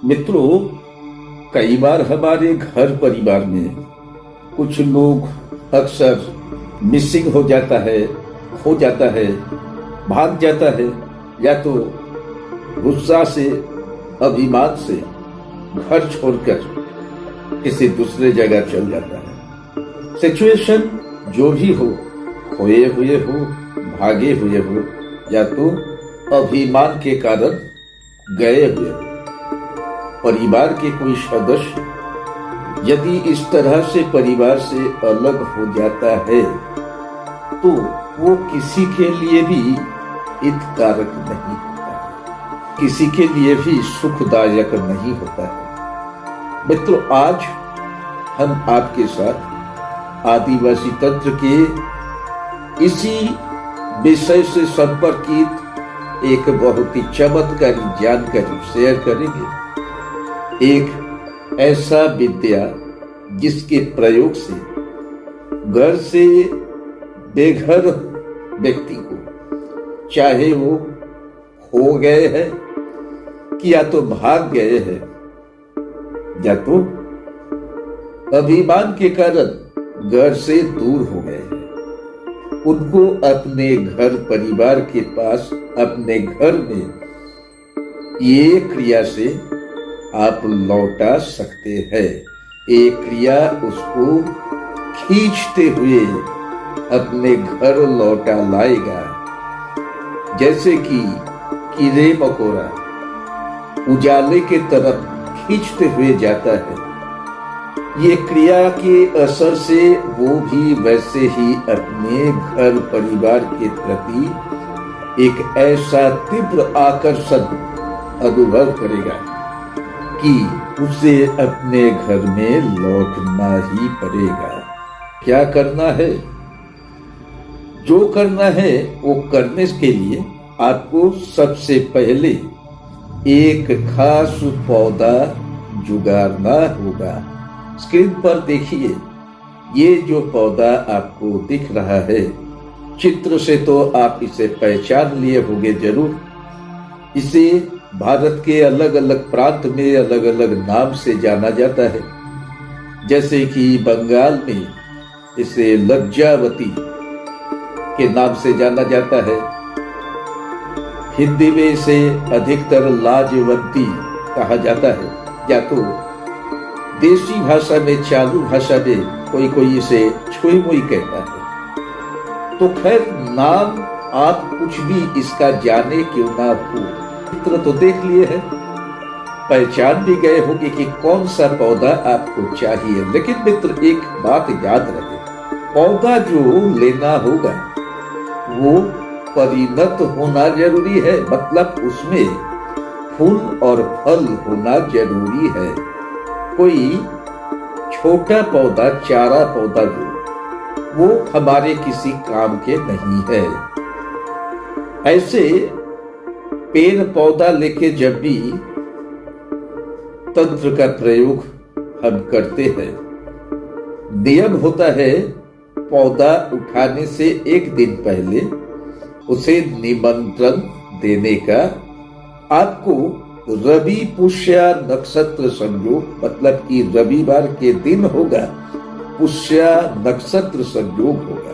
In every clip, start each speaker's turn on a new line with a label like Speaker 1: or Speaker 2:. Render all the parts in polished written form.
Speaker 1: मित्रों, कई बार हमारे घर परिवार में कुछ लोग अक्सर मिसिंग हो जाता है, खो जाता है, भाग जाता है, या तो गुस्सा से, अभिमान से घर छोड़कर किसी दूसरे जगह चल जाता है। सिचुएशन जो भी हो, खोए हुए हो, भागे हुए हो, या तो अभिमान के कारण गए हुए हो। परिवार के कोई सदस्य यदि इस तरह से परिवार से अलग हो जाता है तो वो किसी के लिए भी हितकारक नहीं होता है, किसी के लिए भी सुखदायक नहीं होता है। मित्रों, आज हम आपके साथ आदिवासी तंत्र के इसी विषय से संपर्कित एक बहुत ही चमत्कारी जानकारी शेयर करेंगे। एक ऐसा विद्या जिसके प्रयोग से घर से बेघर व्यक्ति को, चाहे वो खो गए हैं कि या तो भाग गए हैं या तो अभिमान के कारण घर से दूर हो गए हैं, उनको अपने घर परिवार के पास, अपने घर में ये क्रिया से आप लौटा सकते हैं। एक क्रिया उसको खींचते हुए अपने घर लौटा लाएगा। जैसे कि कीड़े मकोड़ा उजाले के तरफ खींचते हुए जाता है, ये क्रिया के असर से वो भी वैसे ही अपने घर परिवार के प्रति एक ऐसा तीव्र आकर्षण अनुभव करेगा कि उसे अपने घर में लौटना ही पड़ेगा। क्या करना है? जो करना है वो करने के लिए आपको सबसे पहले एक खास पौधा जुगाड़ना होगा। स्क्रीन पर देखिए, ये जो पौधा आपको दिख रहा है, चित्र से तो आप इसे पहचान लिए होंगे जरूर। इसे भारत के अलग अलग प्रांत में अलग अलग नाम से जाना जाता है। जैसे कि बंगाल में इसे लज्जावती के नाम से जाना जाता है, हिंदी में इसे अधिकतर लाजवंती कहा जाता है, या तो देसी भाषा में, चालू भाषा में कोई कोई इसे छुई मुई कहता है। तो खैर, नाम आप कुछ भी इसका जाने क्यों ना हो, चित्र तो देख लिए है, पहचान भी गए होंगे कि कौन सा पौधा आपको चाहिए। लेकिन मित्र, एक बात याद रखें, पौधा जो लेना होगा वो परिणत होना जरूरी है, मतलब उसमें फूल और फल होना जरूरी है। कोई छोटा पौधा, चारा पौधा जो वो हमारे किसी काम के नहीं है। ऐसे पेड़ पौधा लेके जब भी तंत्र का प्रयोग हम करते हैं, नियम होता है पौधा उठाने से एक दिन पहले उसे निमंत्रण देने का। आपको रवि पुष्या नक्षत्र संयोग, मतलब कि रविवार के दिन होगा, पुष्या नक्षत्र संयोग होगा,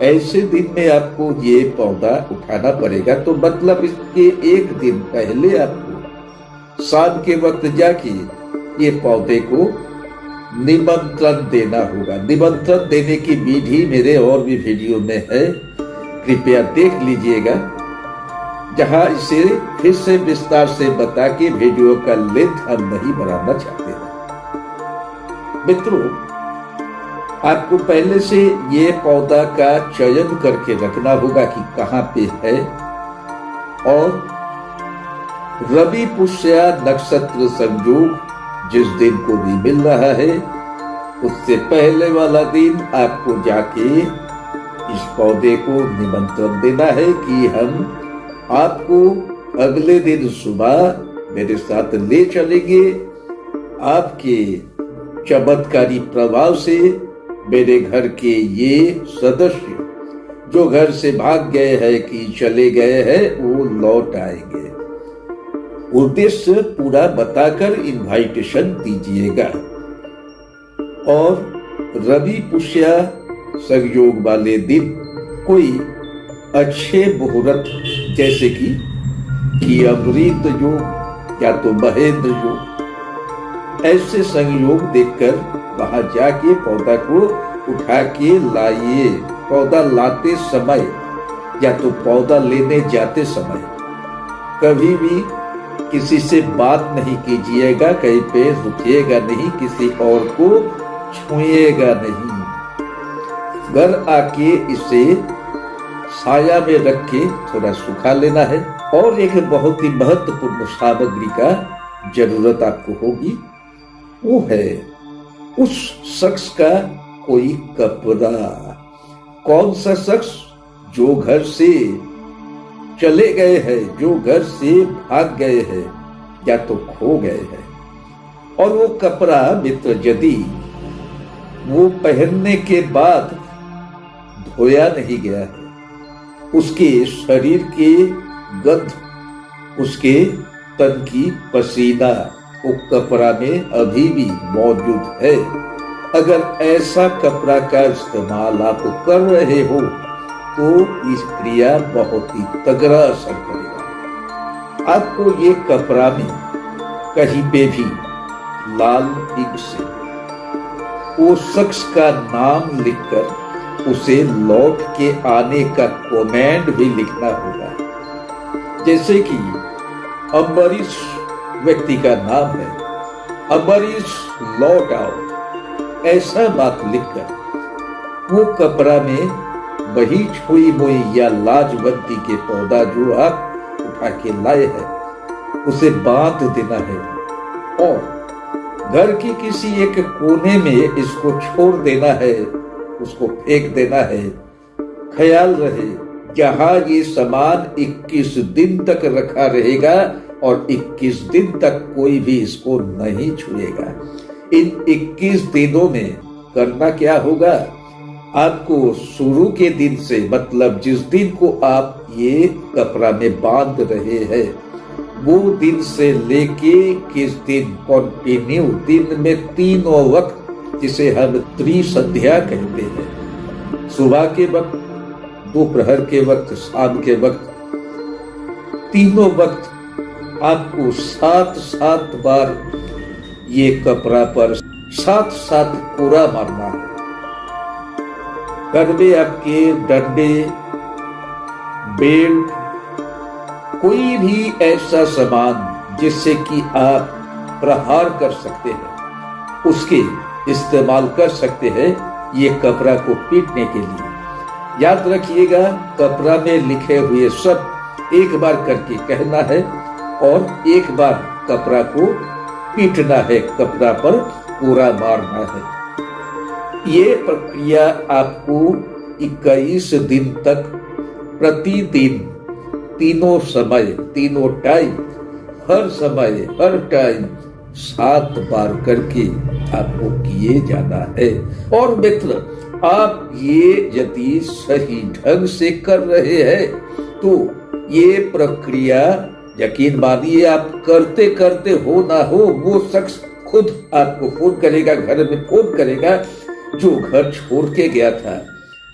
Speaker 1: ऐसे दिन में आपको ये पौधा उठाना पड़ेगा। तो मतलब इसके एक दिन पहले आपको शाम के वक्त जाके ये पौधे को निमंत्रण देना होगा। निमंत्रण देने की विधि मेरे और भी वीडियो में है, कृपया देख लीजिएगा, जहां इसे फिर से विस्तार से बता के वीडियो का लेंथ हम नहीं बढ़ाना चाहते हैं। मित्रों, आपको पहले से ये पौधा का चयन करके रखना होगा कि कहाँ पे है, और रवि पुष्या नक्षत्र संयोग जिस दिन को भी मिल रहा है, उससे पहले वाला दिन आपको जाके इस पौधे को निमंत्रण देना है कि हम आपको अगले दिन सुबह मेरे साथ ले चलेंगे। आपके चमत्कारी प्रभाव से मेरे घर के ये सदस्य जो घर से भाग गए हैं कि चले गए हैं, वो लौट आएंगे। उद्देश्य पूरा बताकर इनवाइटेशन दीजिएगा। और रवि पुष्या संयोग वाले दिन कोई अच्छे मुहूर्त जैसे कि अमृत योग या तो महेंद्र योग, ऐसे संयोग देखकर वहां जाके पौधा को उठा के लाइए। पौधा लाते समय या तो पौधा लेने जाते समय कभी भी किसी से बात नहीं कीजिएगा, कहीं पे रुकिएगा नहीं, किसी और को छुएगा नहीं। घर आके इसे छाया में रख के थोड़ा सुखा लेना है। और एक बहुत ही महत्वपूर्ण सामग्री का जरूरत आपको होगी, वो है उस शख्स का कोई कपड़ा। कौन सा शख्स? जो घर से चले गए हैं, जो घर से भाग गए हैं या तो खो गए हैं। और वो कपड़ा मित्र यदि वो पहनने के बाद धोया नहीं गया है, उसके शरीर के गंध, उसके तन की पसीना वो कपड़ा में अभी भी मौजूद है। अगर ऐसा कपड़ा का इस्तेमाल आप कर रहे हो तो इस क्रिया बहुत ही तगड़ा असर करेगा। आपको ये कपड़ा में कहीं पे भी लाल इंक से वो शख्स का नाम लिखकर उसे लौट के आने का कमेंट भी लिखना होगा। जैसे कि अम्बरीश व्यक्ति का नाम है, अम्बरीश लौट आओ, ऐसा बात लिखकर वो कपड़ा में वही छुई मुई या लाजवंती के पौधा जो आप उठा के लाए हैं उसे बांध देना है और घर की किसी एक कोने में इसको छोड़ देना है, उसको फेंक देना है। ख्याल रहे जहां ये सामान 21 दिन तक रखा रहेगा और 21 दिन तक कोई भी इसको नहीं छुएगा। इन 21 दिनों में करना क्या होगा? आपको शुरू के दिन से, मतलब जिस दिन को आप ये कपड़ा में बांध रहे हैं, वो दिन से लेके किस दिन कंटिन्यू दिन में तीनों वक्त, जिसे हम त्रिसंध्या कहते हैं, सुबह के वक्त, दोपहर के वक्त, शाम के वक्त, तीनों वक्त आपको 7-7 बार ये कपड़ा पर 7-7 कोरा मारना है। घर में आपके डंडे, बेल्ट, कोई भी ऐसा सामान जिससे कि आप प्रहार कर सकते हैं, उसके इस्तेमाल कर सकते हैं ये कपड़ा को पीटने के लिए। याद रखिएगा, कपड़ा में लिखे हुए शब्द एक बार करके कहना है और एक बार कपड़ा को पीटना है, कपड़ा पर कोरा मारना है। ये प्रक्रिया आपको 21 दिन तक प्रतिदिन तीनों समय, तीनों टाइम, हर समय, हर टाइम 7 बार करके आपको किए जाना है। और मित्र, आप ये यदि सही ढंग से कर रहे हैं तो ये प्रक्रिया, यकीन मानिए, आप करते करते हो ना हो, वो शख्स खुद आपको फोन करेगा, घर में फोन करेगा, जो घर छोड़ के गया था,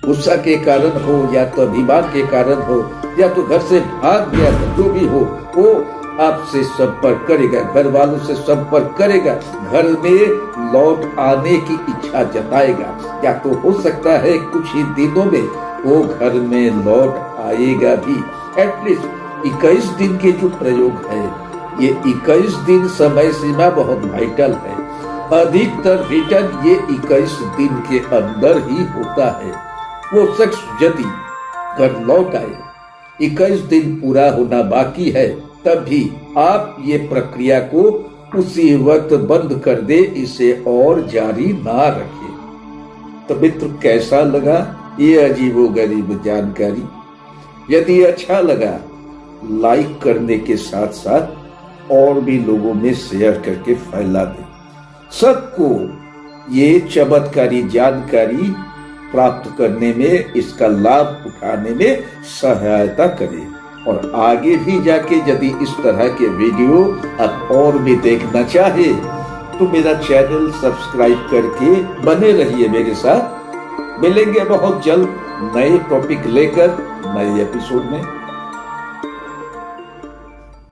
Speaker 1: गुस्सा के कारण हो या तो अभिमान के कारण हो या तो घर से भाग गया था, जो भी हो, वो आपसे संपर्क करेगा, घर वालों से संपर्क करेगा, घर में लौट आने की इच्छा जताएगा। या तो हो सकता है कुछ ही दिनों में वो घर में लौट आएगा भी। एटलीस्ट 21 दिन के जो प्रयोग है, ये 21 दिन समय सीमा बहुत वाइटल है। अधिकतर रिटर्न ये 21 दिन के अंदर ही होता है। वो शख्स यदि घर लौट आए, 21 दिन पूरा होना बाकी है, तब भी आप ये प्रक्रिया को उसी वक्त बंद कर दे, इसे और जारी ना रखें। तो मित्र, कैसा लगा ये अजीबोगरीब जानकारी? यदि अच्छा लगा, लाइक करने के साथ साथ और भी लोगों में शेयर करके फैला दें। सबको ये चमत्कारी जानकारी प्राप्त करने में, इसका लाभ उठाने में सहायता करें। और आगे भी जाके यदि इस तरह के वीडियो आप और भी देखना चाहे तो मेरा चैनल सब्सक्राइब करके बने रहिए मेरे साथ। मिलेंगे बहुत जल्द नए टॉपिक लेकर नए एपिसोड में।